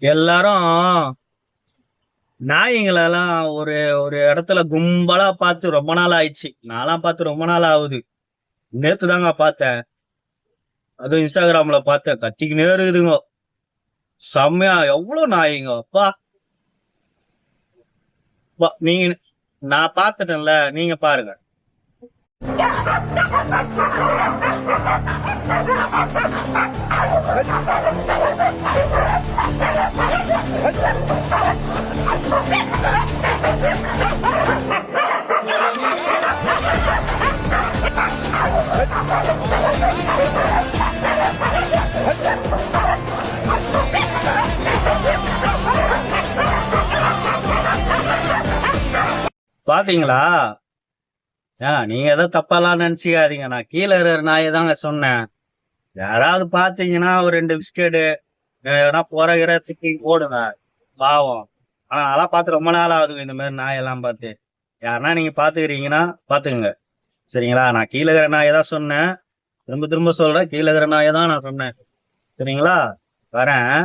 எல்லாரும் நாய்ங்களெல்லாம் ஒரு ஒரு இடத்துல கும்பலா பார்த்து ரொம்ப நாள் ஆயிடுச்சு. நான்லாம் பார்த்து ரொம்ப நாள் ஆகுது. நேத்து தாங்க பார்த்தேன். அதுவும் இன்ஸ்டாகிராம்ல பார்த்தேன். கத்திக்கினே இருக்குதுங்க. செம்மையா எவ்வளவு நாய்ங்க அப்பா. நீங்க நான் பார்த்துட்டேன்ல, நீங்க பாருங்க. பாத்தீங்களா? நீங்க ஏதோ தப்பாலாம் நினைச்சுக்காதீங்க. நான் கீழே இருக்கிற நாயை தாங்க சொன்னேன். யாராவது பாத்தீங்கன்னா ஒரு 2 பிஸ்கெட்டு எதனா போறகிற திட்டி போடுங்க. பாவம். ஆனா அதெல்லாம் பார்த்து ரொம்ப நாள் ஆகுதுங்க இந்த மாதிரி நாயெல்லாம் பார்த்து. யாருன்னா நீங்க பாத்துக்கிறீங்கன்னா பாத்துக்குங்க. சரிங்களா? நான் கீழே இருக்கிற நாயை தான் சொன்னேன். திரும்ப திரும்ப சொல்றேன், கீழே இருக்கிற நாயை தான் நான் சொன்னேன். சரிங்களா? வரேன்.